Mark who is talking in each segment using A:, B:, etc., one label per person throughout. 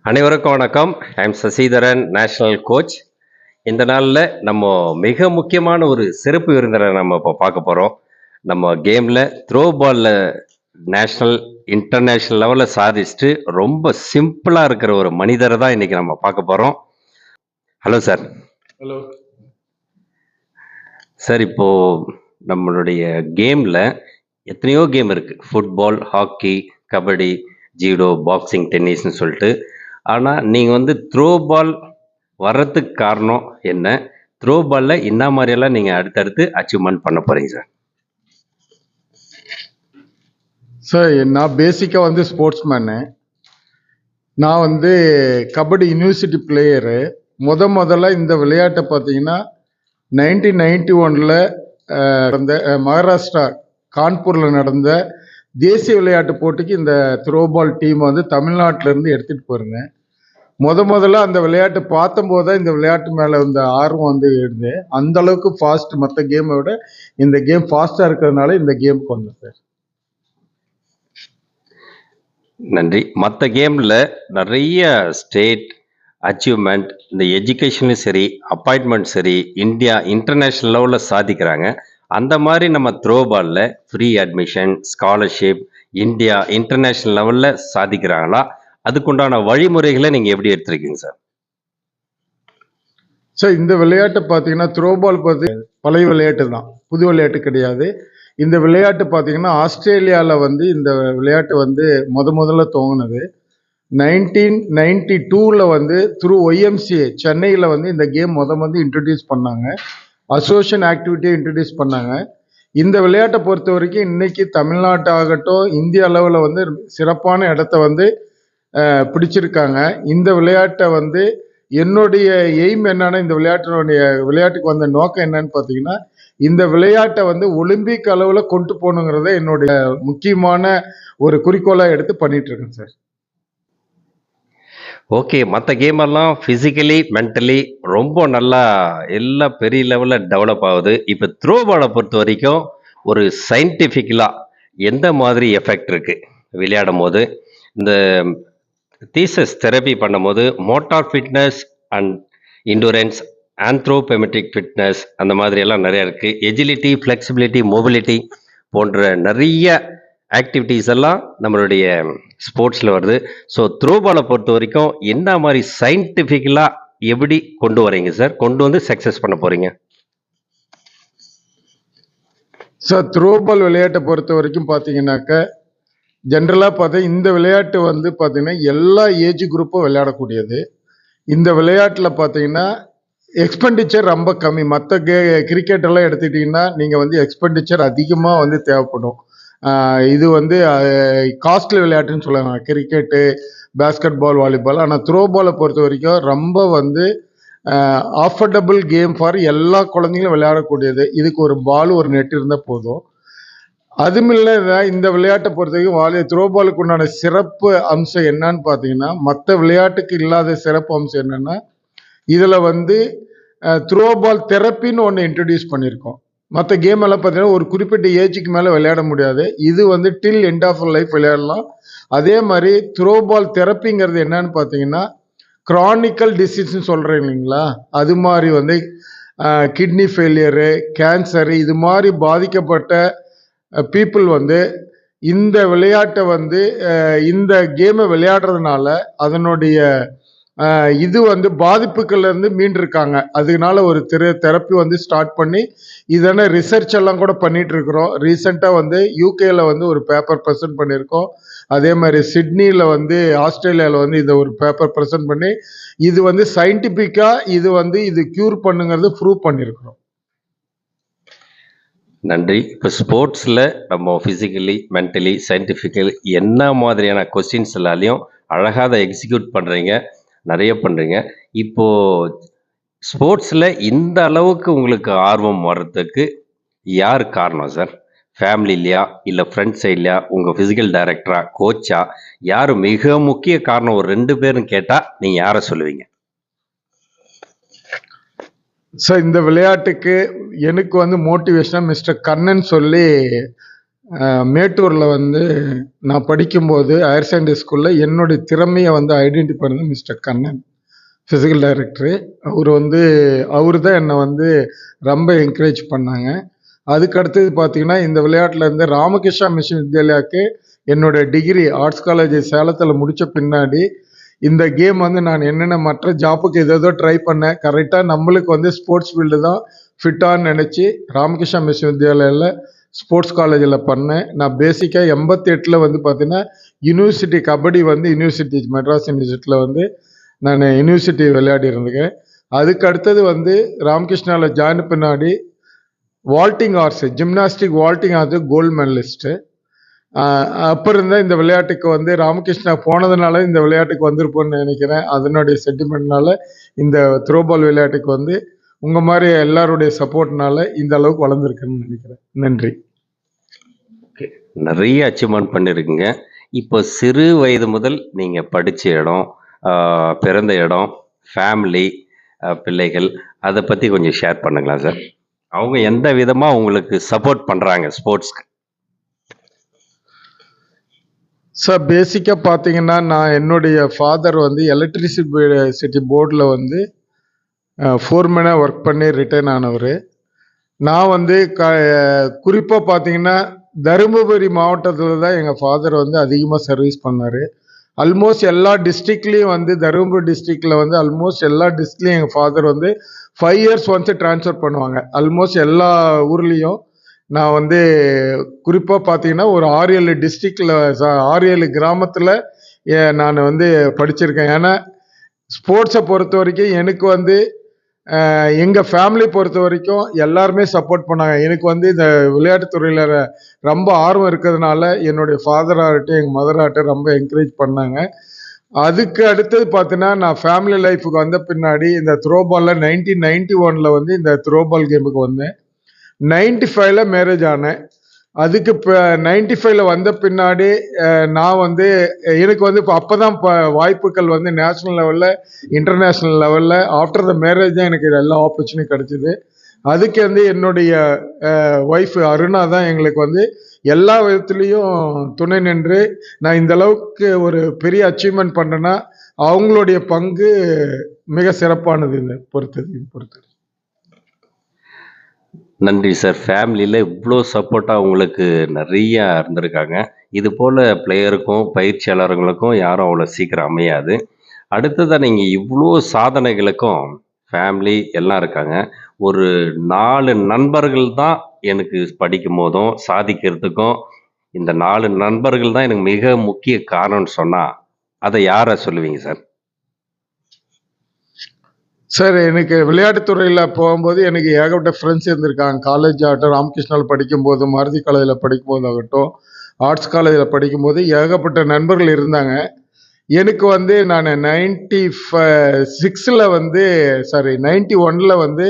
A: அனைவருக்கும் வணக்கம். I'm Sasidharan, national coach. இந்த நாளில் நம்ம மிக முக்கியமான ஒரு சிறப்பு விருந்தினரை நம்ம இப்போ பார்க்க போகிறோம். நம்ம கேமில் த்ரோ பாலில் நேஷ்னல் இன்டர்நேஷ்னல் லெவலில் சாதிச்சுட்டு ரொம்ப சிம்பிளாக இருக்கிற ஒரு மனிதரை தான் இன்றைக்கி நம்ம பார்க்க போகிறோம். Hello sir.
B: ஹலோ
A: சார், இப்போது நம்மளுடைய கேமில் எத்தனையோ கேம் இருக்குது. ஃபுட்பால், ஹாக்கி, கபடி, ஜீடோ, பாக்ஸிங், டென்னிஸ்னு சொல்லிட்டு. ஆனால் நீங்கள் த்ரோ பால் வர்றதுக்கு காரணம் என்ன? த்ரோ பாலில் என்ன மாதிரியெல்லாம் நீங்கள் அடுத்தடுத்து அச்சீவ்மெண்ட் பண்ண போகிறீங்க சார்?
B: சார், நான் பேசிக்காக ஸ்போர்ட்ஸ்மேனு. நான் கபடி யூனிவர்சிட்டி பிளேயரு. முதல்ல இந்த விளையாட்டை பார்த்தீங்கன்னா 1991 நடந்த மகாராஷ்டிரா கான்பூரில் நடந்த தேசிய விளையாட்டு போட்டிக்கு இந்த த்ரோபால் டீம் தமிழ்நாட்டிலேருந்து எடுத்துகிட்டு போயிருந்தேன். முதல்ல அந்த விளையாட்டு பார்த்தம்போது தான் இந்த விளையாட்டு மேலே இந்த ஆர்வம் எழுது. அந்த அளவுக்கு ஃபாஸ்ட், மற்ற கேமை விட இந்த கேம் ஃபாஸ்ட்டாக இருக்கிறதுனால இந்த கேமுக்கு வந்தேன் சார்.
A: நன்றி. மற்ற கேமில் நிறைய ஸ்டேட் அச்சீவ்மெண்ட், இந்த எஜுகேஷனும் சரி, அப்பாயின்மெண்ட் சரி, இந்தியா இன்டர்நேஷ்னல் லெவலில் சாதிக்கிறாங்க. அந்த மாதிரி நம்ம த்ரோ பாலில் free admission, scholarship, India international லெவலில் சாதிக்கிறாங்களா? அதுக்குண்டான வழிமுறைகளை நீங்கள் எப்படி எடுத்துருக்கீங்க சார்?
B: சார், இந்த விளையாட்டை பார்த்தீங்கன்னா த்ரோ பால் பழைய விளையாட்டு தான், புது விளையாட்டு கிடையாது. இந்த விளையாட்டு பார்த்தீங்கன்னா ஆஸ்திரேலியாவில் இந்த விளையாட்டு முதல்ல துவங்கினது 1992 த்ரூ ஒய்எம்சிஏ சென்னையில் இந்த கேம் இன்ட்ரடியூஸ் பண்ணாங்க. அசோசியேஷன் ஆக்டிவிட்டியை இன்ட்ரடியூஸ் பண்ணாங்க. இந்த விளையாட்டை பொறுத்த வரைக்கும் இன்னைக்கு தமிழ்நாட்டாகட்டும், இந்திய அளவில் சிறப்பான இடத்த பிடிச்சிருக்காங்க. இந்த விளையாட்டை என்னுடைய எய்ம் என்னன்னா, இந்த விளையாட்டுக்கு வந்த நோக்கம் என்னன்னு பார்த்தீங்கன்னா, இந்த விளையாட்டை ஒலிம்பிக் அளவில் கொண்டு போகணுங்கிறத என்னுடைய முக்கியமான ஒரு குறிக்கோளாக எடுத்து பண்ணிட்டு இருக்கேன் சார்.
A: ஓகே. மற்ற கேமெல்லாம் ஃபிசிக்கலி, மென்டலி ரொம்ப நல்லா எல்லாம் பெரிய லெவலில் டெவலப் ஆகுது. இப்போ த்ரோ பாலை பொறுத்த வரைக்கும் ஒரு சயின்டிஃபிக்கலாக எந்த மாதிரி எஃபெக்ட் இருக்குது விளையாடும் போது? இந்த தீசஸ் தெரப்பி பண்ணும்போது மோட்டார் ஃபிட்னஸ் அண்ட் இண்டூரன்ஸ், ஆந்த்ரோபெமெட்ரிக் ஃபிட்னஸ், அந்த மாதிரியெல்லாம் நிறையா இருக்குது. எஜிலிட்டி, ஃப்ளெக்சிபிலிட்டி, மொபிலிட்டி போன்ற நிறைய ஆக்டிவிட்டீஸ் எல்லாம் நம்மளுடைய ஸ்போர்ட்ஸில் வருது. ஸோ த்ரோ பாலை பொறுத்த வரைக்கும் என்ன மாதிரி சயின்டிஃபிக்கலாக எப்படி கொண்டு வரீங்க சார்? கொண்டு சக்ஸஸ் பண்ண போகிறீங்க
B: சார்? த்ரோ பால் விளையாட்டை பொறுத்த வரைக்கும் பார்த்தீங்கன்னாக்க, ஜென்ரலாக பார்த்தா இந்த விளையாட்டு பார்த்தீங்கன்னா எல்லா ஏஜ் குரூப்பும் விளையாடக்கூடியது. இந்த விளையாட்டில் பார்த்தீங்கன்னா எக்ஸ்பெண்டிச்சர் ரொம்ப கம்மி. மற்ற கிரிக்கெட்டெல்லாம் எடுத்துக்கிட்டிங்கன்னா நீங்கள் எக்ஸ்பெண்டிச்சர் அதிகமாக தேவைப்படும். இது காஸ்ட்லி விளையாட்டுன்னு சொல்லுவாங்க, கிரிக்கெட்டு, பேஸ்கெட் பால், வாலிபால். ஆனால் த்ரோ பாலை பொறுத்த வரைக்கும் ரொம்ப ஆஃபர்டபுள் கேம் ஃபார் எல்லா குழந்தைங்களும் விளையாடக்கூடியது. இதுக்கு ஒரு பால், ஒரு நெட் இருந்தால் போதும். அதுமில்ல, இந்த விளையாட்டை பொறுத்த வரைக்கும் த்ரோ பாலுக்கு உண்டான சிறப்பு அம்சம் என்னன்னு பார்த்தீங்கன்னா, மற்ற விளையாட்டுக்கு இல்லாத சிறப்பு அம்சம் என்னென்னா, இதில் த்ரோ பால் தெரப்பின்னு ஒன்று இன்ட்ரடியூஸ் பண்ணியிருக்கோம். மற்ற கேம் எல்லாம் பார்த்தீங்கன்னா ஒரு குறிப்பிட்ட ஏஜுக்கு மேலே விளையாட முடியாது. இது டில் எண்ட் ஆஃப் லைஃப் விளையாடலாம். அதே மாதிரி த்ரோ பால் தெரப்பிங்கிறது என்னன்னு பார்த்தீங்கன்னா, க்ரானிக்கல் டிசீஸ்ன்னு சொல்கிறேன் இல்லைங்களா, அது மாதிரி கிட்னி ஃபெயிலியரு, கேன்சரு, இது மாதிரி பாதிக்கப்பட்ட பீப்புள் இந்த விளையாட்டை இந்த கேமை விளையாடுறதுனால அதனுடைய இது பாதிப்புகள்லேருந்து மீண்டிருக்காங்க. அதனால ஒரு தெரப்பி ஸ்டார்ட் பண்ணி இதென்ன ரிசர்ச் எல்லாம் கூட பண்ணிட்டு இருக்கிறோம். ரீசெண்டாக யூகேல ஒரு பேப்பர் ப்ரெசென்ட் பண்ணியிருக்கோம். அதே மாதிரி சிட்னியில் ஆஸ்திரேலியாவில் இதை ஒரு பேப்பர் ப்ரெசென்ட் பண்ணி இது சயின்டிஃபிக்காக இது க்யூர் பண்ணுங்கிறது ப்ரூவ் பண்ணியிருக்கிறோம்.
A: நன்றி. இப்போ ஸ்போர்ட்ஸில் நம்ம ஃபிசிக்கலி, மென்டலி, சயின்டிஃபிக்கலி என்ன மாதிரியான கொஸ்டின்ஸ் எல்லாலையும் அழகாக அதை எக்ஸிக்யூட் பண்ணுறீங்க, நிறைய பண்ணுறீங்க. இப்போது ஸ்போர்ட்ஸில் இந்த அளவுக்கு உங்களுக்கு ஆர்வம் வர்றதுக்கு யார் காரணம் சார்? ஃபேமிலிலையா, இல்லை ஃப்ரெண்ட்ஸ் சைட்லையா, உங்கள் ஃபிசிக்கல் டைரக்டரா, கோச்சா, யார் மிக முக்கிய காரணம்? ஒரு 2 பேரும் கேட்டால் நீங்கள் யாரை சொல்லுவீங்க
B: சார்? இந்த விளையாட்டுக்கு எனக்கு மோட்டிவேஷனாக மிஸ்டர் கண்ணன் சொல்லி மேட்டூரில் வந்து நான் படிக்கும்போது ஹையர் செகண்டரி ஸ்கூலில் என்னுடைய திறமையை வந்து ஐடென்டிஃபை பண்ணது மிஸ்டர் கண்ணன், ஃபிசிக்கல் டைரக்டரு. அவர் தான் என்னை வந்து ரொம்ப என்கரேஜ் பண்ணாங்க. அதுக்கு அடுத்தது பார்த்தீங்கன்னா, இந்த விளையாட்டில் இருந்து ராமகிருஷ்ணா மிஷன் வித்யாலயாவுக்கு என்னோட டிகிரி ஆர்ட்ஸ் காலேஜ் சேலத்தில் முடித்த பின்னாடி இந்த கேம் வந்து நான் என்னென்ன மற்ற ஜாப்புக்கு ஏதோ ட்ரை பண்ணேன். கரெக்டாக நம்மளுக்கு வந்து ஸ்போர்ட்ஸ் ஃபீல்டு தான் ஃபிட்டான்னு நினச்சி ராமகிருஷ்ணா மிஷன் வித்யாலயாவில் ஸ்போர்ட்ஸ் காலேஜில் பண்ணேன். நான் பேசிக்காக 88 வந்து பார்த்தீங்கன்னா யூனிவர்சிட்டி கபடி வந்து யூனிவர்சிட்டி மெட்ராஸ் யூனிவர்சிட்டியில் வந்து நான் யூனிவர்சிட்டி விளையாடி இருந்தேன். அதுக்கு அடுத்தது வந்து ராமகிருஷ்ணாவில் ஜாயின் பின்னாடி vaulting arts, gymnastic vaulting arts gold medalist. அப்போ இருந்தால் இந்த விளையாட்டுக்கு வந்து ராமகிருஷ்ணா போனதுனால இந்த விளையாட்டுக்கு வந்திருப்போன்னு நினைக்கிறேன். அதனுடைய சென்டிமெண்ட்னால இந்த த்ரோபால் விளையாட்டுக்கு வந்து உங்கள் மாதிரி எல்லாருடைய சப்போர்ட்னால இந்த அளவுக்கு வளர்ந்துருக்குன்னு நினைக்கிறேன். நன்றி.
A: நிறைய அச்சீவ்மெண்ட் பண்ணியிருக்கீங்க. இப்போ சிறு வயது முதல் நீங்கள் படித்த இடம், பிறந்த இடம், ஃபேமிலி, பிள்ளைகள், அதை பற்றி கொஞ்சம் ஷேர் பண்ணுங்களா சார்? அவங்க எந்த விதமாக உங்களுக்கு சப்போர்ட் பண்ணுறாங்க ஸ்போர்ட்ஸ்க்கு?
B: சார் பேசிக்காக பார்த்தீங்கன்னா, நான் என்னுடைய ஃபாதர் வந்து எலக்ட்ரிசிட்டி போர்டில் வந்து ஃபோர்மேனாக ஒர்க் பண்ணி ரிட்டையர்ன் ஆனவர். நான் வந்து குறிப்பாக பார்த்தீங்கன்னா தருமபுரி மாவட்டத்தில் தான் எங்கள் ஃபாதர் வந்து அதிகமாக சர்வீஸ் பண்ணார். ஆல்மோஸ்ட் எல்லா டிஸ்ட்ரிக்ட்லேயும் வந்து தருமபுரி டிஸ்ட்ரிக்டில் வந்து ஆல்மோஸ்ட் எல்லா டிஸ்ட்ரிக்ட்லேயும் எங்கள் ஃபாதர் வந்து 5 years ஒன்ஸ் ட்ரான்ஸ்ஃபர் பண்ணுவாங்க. ஆல்மோஸ்ட் எல்லா ஊர்லேயும் நான் வந்து குறிப்பாக பார்த்தீங்கன்னா ஒரு 6-7 டிஸ்ட்ரிக்டில் 6-7 கிராமத்தில் நான் வந்து படிச்சிருக்கேன். ஏன்னா ஸ்போர்ட்ஸை பொறுத்த வரைக்கும் எனக்கு வந்து எங்கள் ஃபேமிலி பொறுத்த வரைக்கும் எல்லாருமே சப்போர்ட் பண்ணாங்க. எனக்கு வந்து இந்த விளையாட்டுத்துறையில் ரொம்ப ஆர்வம் இருக்கிறதுனால என்னுடைய ஃபாதர் ஆகட்டும் எங்கள் மதர் ஆகட்டும் ரொம்ப என்கரேஜ் பண்ணாங்க. அதுக்கு அடுத்தது பார்த்தீங்கன்னா நான் ஃபேமிலி லைஃபுக்கு வந்த பின்னாடி இந்த த்ரோபாலில் 1991 வந்து இந்த த்ரோபால் கேமுக்கு வந்தேன். 95 மேரேஜ் ஆனேன். அதுக்கு இப்போ 95 வந்த பின்னாடி நான் வந்து எனக்கு வந்து இப்போ அப்போ தான் வாய்ப்புகள் வந்து நேஷ்னல் லெவலில் இன்டர்நேஷ்னல் லெவலில் ஆஃப்டர் த மேரேஜ் தான் எனக்கு எல்லா ஆப்பர்ச்சுனிட்டி கிடச்சிது. அதுக்கு வந்து என்னுடைய ஒய்ஃப் அருணா தான் எங்களுக்கு வந்து எல்லா விதத்துலேயும் துணை நின்று நான் இந்த அளவுக்கு ஒரு பெரிய அச்சீவ்மெண்ட் பண்ணேன்னா அவங்களுடைய பங்கு மிக சிறப்பானது. இதை பொறுத்தது.
A: நன்றி சார். ஃபேமிலியில் இவ்வளோ சப்போர்ட்டாக உங்களுக்கு நிறையா இருந்திருக்காங்க. இது போல் பிளேயருக்கும் பயிற்சியாளர்களுக்கும் யாரும் அவ்வளோ சீக்கிரம் அமையாது. அடுத்ததாக நீங்கள் இவ்வளோ சாதனைகளுக்கும் ஃபேமிலி எல்லாம் இருக்காங்க. ஒரு 4 நண்பர்கள் தான் எனக்கு படிக்கும் போதும் சாதிக்கிறதுக்கும் இந்த 4 நண்பர்கள் தான் எனக்கு மிக முக்கிய காரணம்னு சொன்னால் அதை யாரை சொல்லுவீங்க சார்?
B: சார் எனக்கு விளையாட்டுத்துறையில் போகும்போது எனக்கு ஏகப்பட்ட ஃப்ரெண்ட்ஸ் இருந்திருக்காங்க. காலேஜ் ஆகட்டும், ராமகிருஷ்ணாவில் படிக்கும்போது, மாருதி காலேஜில் படிக்கும்போது ஆகட்டும், ஆர்ட்ஸ் காலேஜில் படிக்கும்போது ஏகப்பட்ட நண்பர்கள் இருந்தாங்க. எனக்கு வந்து நான் 96 வந்து 91 வந்து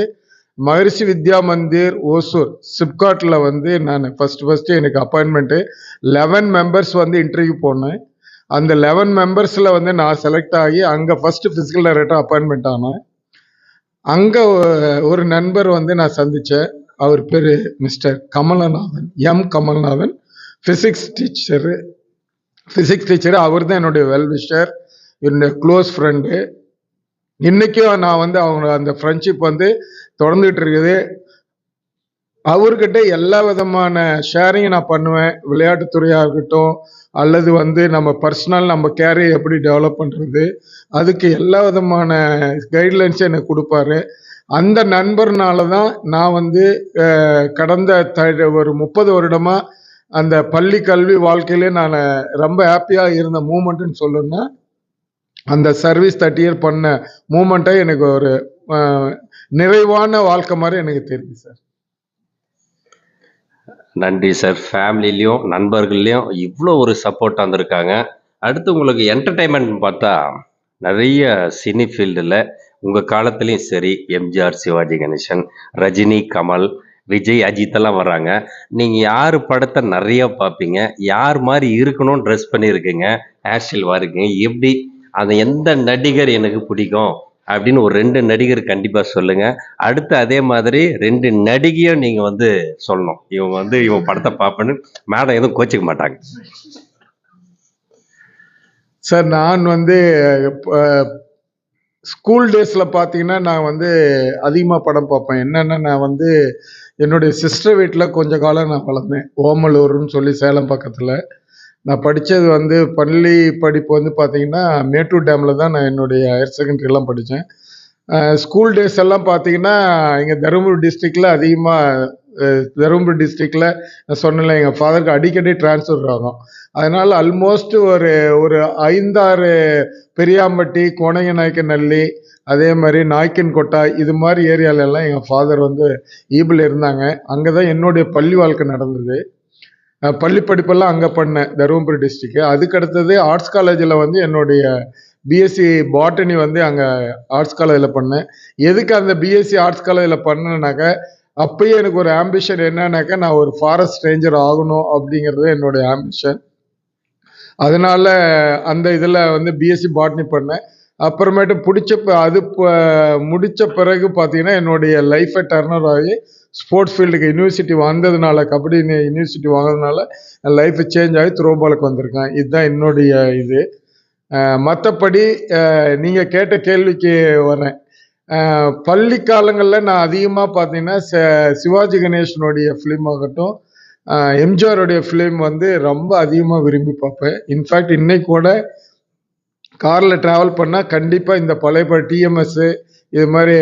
B: மகரிஷி வித்யா மந்திர் ஓசூர் சிப்காட்டில் வந்து நான் ஃபஸ்ட்டு எனக்கு அப்பாயின்மெண்ட்டு 11 மெம்பர்ஸ் வந்து இன்டர்வியூ போனேன். அந்த 11 மெம்பர்ஸில் வந்து நான் செலக்ட் ஆகி அங்கே ஃபஸ்ட்டு ஃபிசிக்கல் டைரக்டர் அப்பாயின்மெண்ட் ஆனேன். அங்கே ஒரு நண்பர் வந்து நான் சந்தித்தேன். அவர் பேர் mister Kamalanathan, Kamalnathan, physics teacher. அவர் தான் என்னுடைய வெல்விஷர், என்னுடைய க்ளோஸ் ஃப்ரெண்டு. இன்றைக்கும் நான் வந்து அவங்க அந்த ஃப்ரெண்ட்ஷிப் வந்து தொடர்ந்துகிட்டு இருக்குது. அவர்கிட்ட எல்லா விதமான ஷேரிங் நான் பண்ணுவேன். விளையாட்டுத்துறையாக இருக்கட்டும் அல்லது வந்து நம்ம பர்சனல் நம்ம கேரியர் எப்படி டெவலப் பண்ணுறது, அதுக்கு எல்லா விதமான கைட்லைன்ஸும் எனக்கு கொடுப்பாரு. அந்த நண்பர்னால தான் நான் வந்து கடந்த ஒரு 30 வருடமாக அந்த பள்ளி கல்வி வாழ்க்கையிலே நான் ரொம்ப ஹாப்பியாக இருந்த மூமெண்ட்டுன்னு சொல்லணும்னா அந்த சர்வீஸ் 30 year பண்ண மூமெண்ட்டை எனக்கு ஒரு நிறைவான வாழ்க்கை மாதிரி எனக்கு தெரியுது சார்.
A: நன்றி சார். ஃபேமிலிலையும் நண்பர்கள்லையும் இவ்வளோ ஒரு சப்போர்ட் வந்திருக்காங்க. அடுத்து உங்களுக்கு என்டர்டைன்மெண்ட் பார்த்தா நிறைய சினி ஃபீல்டில் உங்கள் காலத்துலேயும் சரி எம்ஜிஆர், சிவாஜி கணேசன், ரஜினி, கமல், விஜய், அஜித் எல்லாம் வர்றாங்க. நீங்கள் யார் படத்தை நிறையா பார்ப்பீங்க? யார் மாதிரி இருக்கணும்னு ட்ரெஸ் பண்ணியிருக்கீங்க, ஹேர் ஸ்டைல் வாருங்க, எப்படி அந்த எந்த நடிகர் எனக்கு பிடிக்கும் அப்படின்னு ஒரு 2 நடிகர் கண்டிப்பா சொல்லுங்க. அடுத்து அதே மாதிரி 2 நடிகையும் நீங்க வந்து சொல்லணும். இவன் படத்த பார்ப்பேன்னு மேடம் எதுவும் கோச்சிக்க மாட்டாங்க.
B: சார் நான் வந்து ஸ்கூல் டேஸ்ல பார்த்தீங்கன்னா, நான் வந்து அதிகமா படம் பார்ப்பேன். என்னன்னா, நான் வந்து என்னுடைய சிஸ்டர் வீட்ல கொஞ்ச காலம் நான் வளர்ந்தேன். ஓமலூர்ன்னு சொல்லி சேலம் பக்கத்துல. நான் படிச்சது வந்து பள்ளி படிப்பு வந்து பார்த்தீங்கன்னா, மேட்டூர் டேம்ல தான் நான் என்னுடைய ஹையர் செகண்டரிலாம் படிச்சேன். ஸ்கூல் டேஸ் எல்லாம் பார்த்தீங்கன்னா, இங்க தருமபுரி டிஸ்ட்ரிக்ட்ல அதிகமா தருமபுரி டிஸ்ட்ரிக்ட்ல நான் சொன்னேன்ல, எங்க ஃபாதருக்கு அடிக்கடி ட்ரான்ஸ்ஃபர் ஆகும். அதனால ஆல்மோஸ்ட் ஒரு ஒரு 5, 6 பெரியாம்பட்டி, கோனங்கநாயக்கநல்லி, அதே மாரி நாய்க்கன்கொட்டா இது மாரி ஏரியால எல்லாம் எங்க ஃபாதர் வந்து ஈபில இருந்தாங்க. அங்க தான் என்னுடைய பள்ளி வாழ்க்கை நடந்தது. பள்ளி படிப்பெல்லாம் அங்க பண்ணேன், தருமபுரி டிஸ்ட்ரிக்ட். அதுக்கு அடுத்தது ஆர்ட்ஸ் காலேஜ்ல வந்து என்னுடைய பிஎஸ்சி பாட்டனி வந்து அங்க ஆர்ட்ஸ் காலேஜ்ல பண்ணேன். எதுக்கு அந்த பிஎஸ்சி ஆர்ட்ஸ் காலேஜ்ல பண்ணேன்னாக்க, அப்பயே எனக்கு ஒரு ஆம்பிஷன் என்னன்னாக்க, நான் ஒரு ஃபாரஸ்ட் ரேஞ்சர் ஆகணும் அப்படிங்கிறது என்னுடைய ஆம்பிஷன். அதனால அந்த இதுல வந்து பிஎஸ்சி பாட்னி பண்ணேன். அப்புறமேட்டு முடிச்ச பிறகு பார்த்தீங்கன்னா, என்னுடைய லைஃபை டர்னர் ஆகி ஸ்போர்ட்ஸ் ஃபீல்டுக்கு யுனிவர்சிட்டி வந்ததுனால, கபடி யுனிவர்சிட்டி வாங்கினதுனால லைஃப் சேஞ்ச் ஆகி த்ரோபாலுக்கு வந்திருக்கேன். இதுதான் என்னுடைய இது. மற்றபடி நீங்க கேட்ட கேள்விக்கு வரேன். பள்ளி காலங்களில் நான் அதிகமாக பார்த்தீங்கன்னா சிவாஜி கணேசனுடைய ஃபிலிம் ஆகட்டும், எம்ஜிஆருடைய ஃபிலிம் வந்து ரொம்ப அதிகமாக விரும்பி பார்ப்பேன். இன்ஃபேக்ட் இன்னைக்கு கூட காரில் ட்ராவல் பண்ணால் கண்டிப்பாக இந்த பழைய டிஎம்எஸ் இது மாதிரி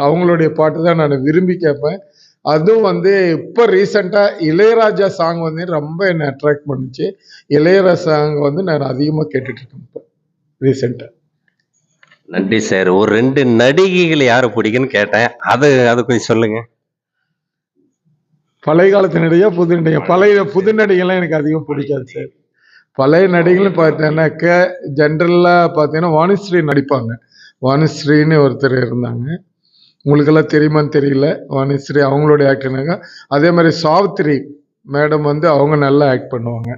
B: அவங்களுடைய பாட்டு தான் நான் விரும்பி கேட்பேன். அதுவும் வந்து இப்போ ரீசெண்டாக இளையராஜா சாங் வந்து ரொம்ப என்னை அட்ராக்ட் பண்ணுச்சு. இளையராஜா சாங் வந்து நான் அதிகமாக கேட்டுட்டு இருக்கேன் இப்போ ரீசெண்டாக.
A: நன்றி சார். ஒரு 2 நடிகைகள் யாரை பிடிக்குன்னு கேட்டேன். அது கொஞ்சம் சொல்லுங்க.
B: பழைய காலத்து நடிகை, புது நடிகை. புது நடிகைலாம் எனக்கு அதிகம் பிடிக்காது சார். பழைய நடிகைகள் பார்த்தீங்கன்னாக்க ஜென்ரலாக பார்த்தீங்கன்னா வாணிஸ்ரீ நடிப்பாங்க. வாணிஸ்ரீன்னு ஒருத்தர் இருந்தாங்க. உங்களுக்கெல்லாம் தெரியுமான்னு தெரியல. வாணிஸ்ரீ அவங்களுடைய ஆக்டினாங்க. அதே மாதிரி சாவித்திரி மேடம் வந்து அவங்க நல்லா ஆக்ட் பண்ணுவாங்க.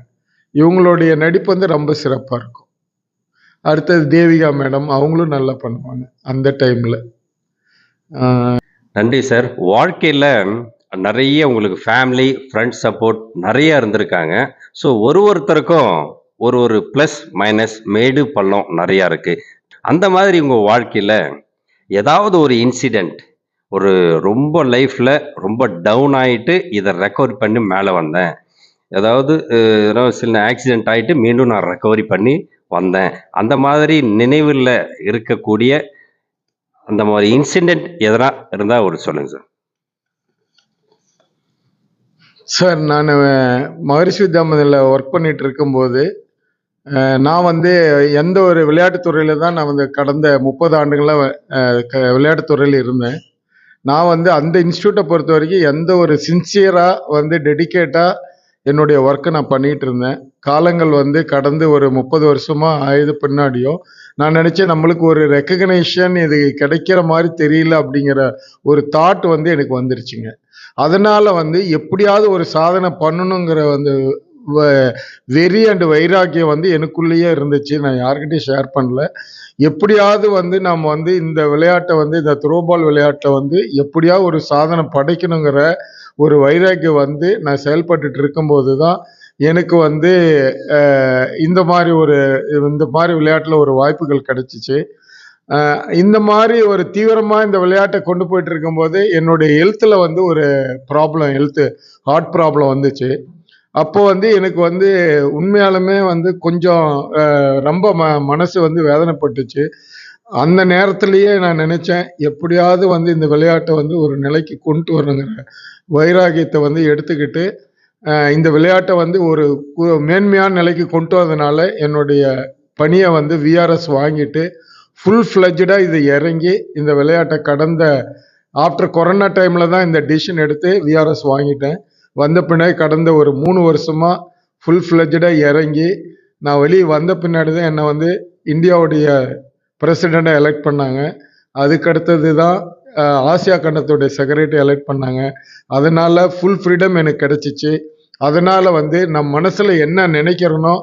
B: இவங்களுடைய நடிப்பு வந்து ரொம்ப சிறப்பாக இருக்கும். அடுத்தது தேவிகா மேடம், அவங்களும் நல்லா பண்ணுவாங்க அந்த டைமில்.
A: நன்றி சார். வாழ்க்கையில் நிறைய உங்களுக்கு ஃபேமிலி, ஃப்ரெண்ட்ஸ் சப்போர்ட் நிறைய இருந்திருக்காங்க. ஸோ ஒருத்தருக்கும் ஒரு ப்ளஸ் மைனஸ் மேடு பள்ளம் நிறையா இருக்குது. அந்த மாதிரி உங்கள் வாழ்க்கையில் ஏதாவது ஒரு இன்சிடெண்ட், ஒரு ரொம்ப லைஃப்பில் ரொம்ப டவுன் ஆகிட்டு இதை ரெக்கவரி பண்ணி மேலே வந்தேன், ஏதாவது சில ஆக்சிடெண்ட் ஆகிட்டு மீண்டும் நான் ரெக்கவரி பண்ணி வந்தேன், அந்த மாதிரி நினைவில் இருக்கக்கூடிய அந்த மாதிரி இன்சிடெண்ட் எதனா இருந்தால் ஒரு சொல்லுங்கள் சார்.
B: சார் நான் மகரிஷி வித்யாமந்தில் ஒர்க் பண்ணிட்டு இருக்கும்போது நான் வந்து எந்த ஒரு விளையாட்டுத்துறையில தான் நான் வந்து கடந்த 30 ஆண்டுகளாக விளையாட்டுத்துறையில் இருந்தேன். நான் வந்து அந்த இன்ஸ்டியூட்டை பொறுத்த வரைக்கும் எந்த ஒரு சின்சியராக வந்து டெடிக்கேட்டாக என்னுடைய ஒர்க்கை நான் பண்ணிட்டு இருந்தேன். காலங்கள் வந்து கடந்து ஒரு 30 வருஷமா ஆயுது பின்னாடியும் நான் நினைச்சேன் நம்மளுக்கு ஒரு ரெக்கக்னைசேஷன் இது கிடைக்கிற மாதிரி தெரியல அப்படிங்கிற ஒரு தாட் வந்து எனக்கு வந்துருச்சுங்க. அதனால வந்து எப்படியாவது ஒரு சாதனை பண்ணணுங்கிற வந்து வெறி அண்ட் வைராக்கியம் வந்து எனக்குள்ளேயே இருந்துச்சு. நான் யார்கிட்டையும் ஷேர் பண்ணல. எப்படியாவது வந்து நம்ம வந்து இந்த விளையாட்டை வந்து இந்த த்ரோபால் விளையாட்டை வந்து எப்படியாவது ஒரு சாதனை படைக்கணுங்கிற ஒரு வைராக்கியம் வந்து நான் செயல்பட்டுட்டு இருக்கும்போது தான் எனக்கு வந்து இந்த மாதிரி விளையாட்டில் ஒரு வாய்ப்புகள் கிடைச்சிச்சு. இந்த மாதிரி ஒரு தீவிரமாக இந்த விளையாட்டை கொண்டு போயிட்டு இருக்கும்போது என்னுடைய ஹெல்த்தில் வந்து ஒரு ஹார்ட் ப்ராப்ளம் வந்துச்சு. அப்போ வந்து எனக்கு வந்து உண்மையாலுமே வந்து கொஞ்சம் ரொம்ப மனசு வந்து வேதனைப்பட்டுச்சு. அந்த நேரத்திலேயே நான் நினைச்சேன், எப்படியாவது வந்து இந்த விளையாட்டை வந்து ஒரு நிலைக்கு கொண்டு வரணுங்கிற வைராகியத்தை வந்து எடுத்துக்கிட்டு இந்த விளையாட்டை வந்து ஒரு மேன்மையான நிலைக்கு கொண்டு வரதுனால என்னுடைய பணியை வந்து விஆர்எஸ் வாங்கிட்டு ஃபுல் ஃப்ளெஜ்டாக இது இறங்கி இந்த விளையாட்டை ஆஃப்டர் கொரோனா டைமில் தான் இந்த டிசிஷன் எடுத்து விஆர்எஸ் வாங்கிட்டேன். வந்த பின்னாடி கடந்த ஒரு 3 வருஷமாக ஃபுல் ஃப்ளெஜ்டாக இறங்கி நான் வெளியே வந்த பின்னாடி தான் என்னை வந்து இந்தியாவுடைய பிரசிடெண்ட்டை எலெக்ட் பண்ணாங்க. அதுக்கடுத்தது தான் ஆசியா கண்டத்துடைய செக்ரட்டரி எலெக்ட் பண்ணாங்க. அதனால் ஃபுல் ஃப்ரீடம் எனக்கு கிடச்சிச்சு. அதனால் வந்து நம் மனசில் என்ன நினைக்கிறேனோ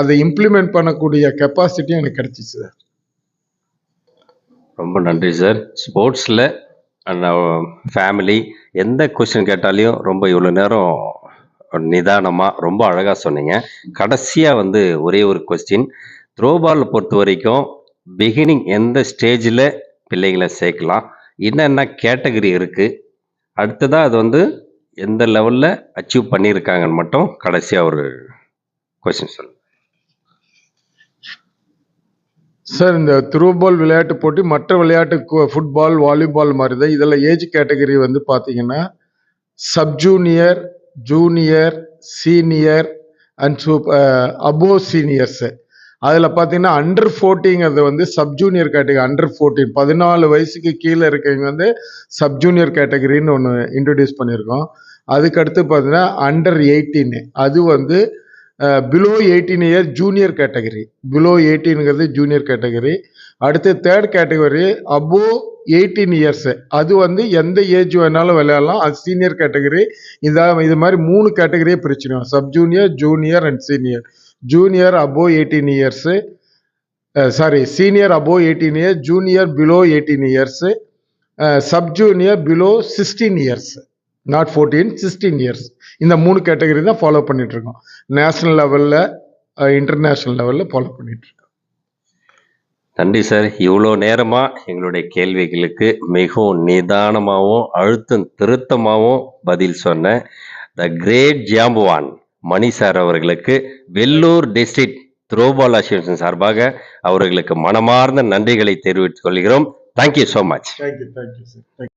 B: அதை இம்ப்ளிமெண்ட் பண்ணக்கூடிய கெப்பாசிட்டி எனக்கு கிடச்சிச்சு சார்.
A: ரொம்ப நன்றி சார். ஸ்போர்ட்ஸில் ஃபேமிலி எந்த கொஸ்டின் கேட்டாலையும் ரொம்ப இவ்வளோ நேரம் நிதானமாக ரொம்ப அழகாக சொன்னீங்க. கடைசியாக வந்து ஒரே ஒரு கொஸ்டின், த்ரோ பால் பொறுத்த வரைக்கும் பிகினிங் எந்த ஸ்டேஜில் பிள்ளைங்களை சேர்க்கலாம், என்னென்ன கேட்டகரி இருக்குது, அடுத்ததாக அது வந்து எந்த லெவலில் அச்சீவ் பண்ணியிருக்காங்கன்னு மட்டும் கடைசியாக ஒரு கொஸ்டின் சொல்லுங்கள்.
B: சார், இந்த த்ரோ பால் விளையாட்டு போட்டி மற்ற விளையாட்டு ஃபுட்பால், வாலிபால் மாதிரி தான். இதில் ஏஜ் கேட்டகரி வந்து பார்த்தீங்கன்னா sub junior, junior, senior and above seniors. அதில் பார்த்தீங்கன்னா அண்டர் 14 வந்து சப் ஜூனியர் கேட்டகரி. அண்டர் 14 14 வயசுக்கு கீழே இருக்கவங்க வந்து சப் ஜூனியர் கேட்டகரின்னு ஒன்று இன்ட்ரடியூஸ் பண்ணியிருக்கோம். அதுக்கடுத்து பார்த்தீங்கன்னா அண்டர் 18 அது வந்து below 18 year junior category. Below 18ங்கிறது ஜூனியர் கேட்டகரி. அடுத்து தேர்ட் கேட்டகரி அபோவ் 18 இயர்ஸ். அது வந்து எந்த ஏஜ் வேணாலும் விளையாடலாம். அது சீனியர் கேட்டகரி. இது மாதிரி 3 கேட்டகரியே பிரிச்சிடும். Sub junior, junior and senior. Junior above 18 years, senior above 18 years, junior below 18 years, sub junior below 16 years, not 14, 16 years. இந்த 3 கேட்டகரி தான் ஃபாலோ பண்ணிட்டு இருக்கோம். நேஷனல் லெவலில், இன்டர்நேஷ்னல் லெவலில் ஃபாலோ பண்ணிட்டு இருக்கோம்.
A: நன்றி சார். இவ்வளோ நேரமாக எங்களுடைய கேள்விகளுக்கு மிகவும் நிதானமாகவும் அழுத்தம் திருத்தமாகவும் பதில் சொன்ன the great Jambavan money sir அவர்களுக்கு வெள்ளூர் டிஸ்ட்ரிக்ட் த்ரோபால் அசோசியேஷன் சார்பாக அவர்களுக்கு மனமார்ந்த நன்றிகளை தெரிவித்துக் கொள்கிறோம். Thank you so much.
B: Thank you sir.